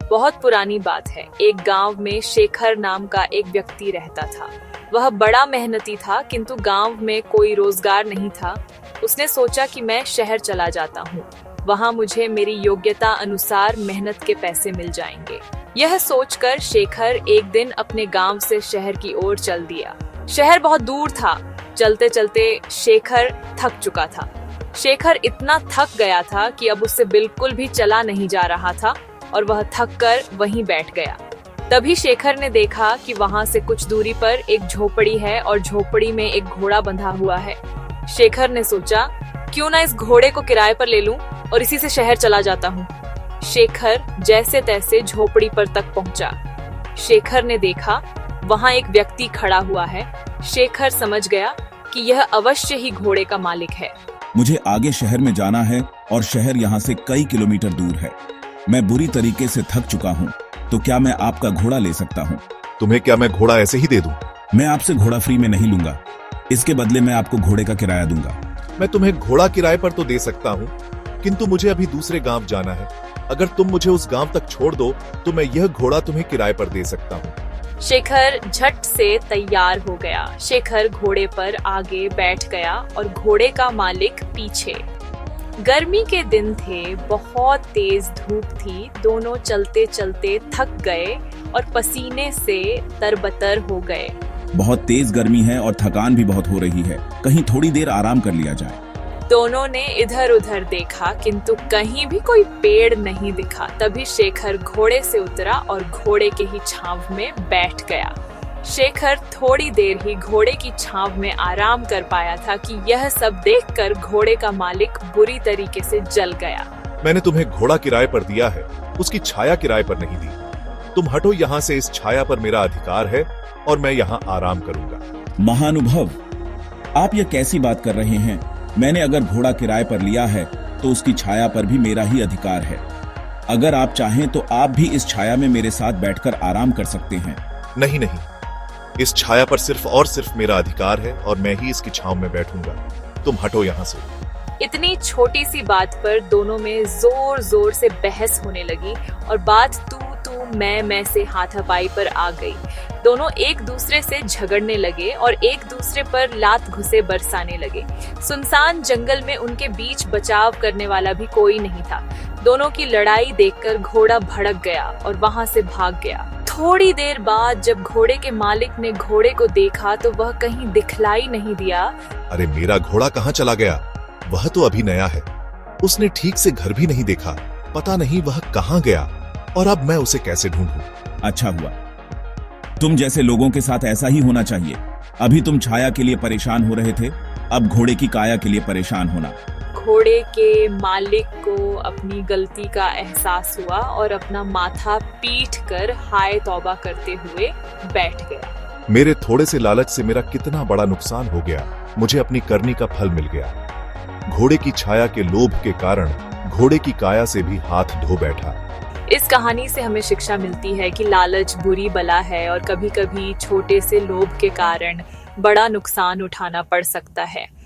बहुत पुरानी बात है। एक गांव में शेखर नाम का एक व्यक्ति रहता था। वह बड़ा मेहनती था, किंतु गांव में कोई रोजगार नहीं था। उसने सोचा कि मैं शहर चला जाता हूँ, वहाँ मुझे मेरी योग्यता अनुसार मेहनत के पैसे मिल जाएंगे। यह सोचकर शेखर एक दिन अपने गांव से शहर की ओर चल दिया। शहर बहुत दूर था। चलते चलते शेखर थक चुका था। शेखर इतना थक गया था कि अब उससे बिल्कुल भी चला नहीं जा रहा था और वह थक कर वहीं बैठ गया। तभी शेखर ने देखा कि वहां से कुछ दूरी पर एक झोपड़ी है और झोपड़ी में एक घोड़ा बंधा हुआ है। शेखर ने सोचा, क्यों ना इस घोड़े को किराए पर ले लूं और इसी से शहर चला जाता हूँ। शेखर जैसे तैसे झोपड़ी पर तक पहुंचा। शेखर ने देखा वहां एक व्यक्ति खड़ा हुआ है। शेखर समझ गया कि यह अवश्य ही घोड़े का मालिक है। मुझे आगे शहर में जाना है और शहर यहाँ से कई किलोमीटर दूर है। मैं बुरी तरीके से थक चुका हूँ, तो क्या मैं आपका घोड़ा ले सकता हूँ? तुम्हें क्या मैं घोड़ा ऐसे ही दे दूं? मैं आपसे घोड़ा फ्री में नहीं लूंगा। इसके बदले मैं आपको घोड़े का किराया दूंगा। मैं तुम्हें घोड़ा किराए पर तो दे सकता हूँ, किंतु मुझे अभी दूसरे गांव जाना है। अगर तुम मुझे उस गांव तक छोड़ दो तो मैं यह घोड़ा तुम्हें किराए पर दे सकता हूँ। शेखर झट से तैयार हो गया। शेखर घोड़े पर आगे बैठ गया और घोड़े का मालिक पीछे। गर्मी के दिन थे, बहुत तेज धूप थी। दोनों चलते चलते थक गए और पसीने से तरबतर हो गए। बहुत तेज गर्मी है और थकान भी बहुत हो रही है। कहीं थोड़ी देर आराम कर लिया जाए। दोनों ने इधर उधर देखा, किंतु कहीं भी कोई पेड़ नहीं दिखा। तभी शेखर घोड़े से उतरा और घोड़े के ही छांव में बैठ गया। शेखर थोड़ी देर ही घोड़े की छांव में आराम कर पाया था कि यह सब देखकर घोड़े का मालिक बुरी तरीके से जल गया। मैंने तुम्हें घोड़ा किराए पर दिया है, उसकी छाया किराए पर नहीं दी। तुम हटो यहाँ से। इस छाया पर मेरा अधिकार है और मैं यहाँ आराम करूंगा। महानुभव, आप यह कैसी बात कर रहे हैं? मैंने अगर घोड़ा किराए पर लिया है तो उसकी छाया पर भी मेरा ही अधिकार है। अगर आप चाहें तो आप भी इस छाया में मेरे साथ बैठकर आराम कर सकते हैं। नहीं नहीं, इस छाया पर सिर्फ और सिर्फ मेरा अधिकार है और मैं ही इसकी छांव में बैठूंगा। तुम हटो यहाँ से। इतनी छोटी सी बात पर दोनों में जोर जोर से बहस होने लगी और बात तू मैं से हाथापाई पर आ गई। दोनों एक दूसरे से झगड़ने लगे और एक दूसरे पर लात घुसे बरसाने लगे। सुनसान जंगल में उनके बीच बचाव करने वाला भी कोई नहीं था। दोनों की लड़ाई देखकर घोड़ा भड़क गया और वहां से भाग गया। थोड़ी देर बाद जब घोड़े के मालिक ने घोड़े को देखा तो वह कहीं दिखलाई नहीं दिया। अरे मेरा घोड़ा कहाँ चला गया? वह तो अभी नया है। उसने ठीक से घर भी नहीं देखा। पता नहीं वह कहाँ गया और अब मैं उसे कैसे ढूंढूं? अच्छा हुआ, तुम जैसे लोगों के साथ ऐसा ही होना चाहिए। अभी तुम छाया के लिए परेशान हो रहे थे, अब घोड़े की काया के लिए परेशान होना। घोड़े के मालिक को अपनी गलती का एहसास हुआ और अपना माथा पीट कर हाय तौबा करते हुए बैठ गया। मेरे थोड़े से लालच से मेरा कितना बड़ा नुकसान हो गया। मुझे अपनी करनी का फल मिल गया। घोड़े की छाया के लोभ के कारण घोड़े की काया से भी हाथ धो बैठा। इस कहानी से हमें शिक्षा मिलती है कि लालच बुरी बला है और कभी कभी छोटे से लोभ के कारण बड़ा नुकसान उठाना पड़ सकता है।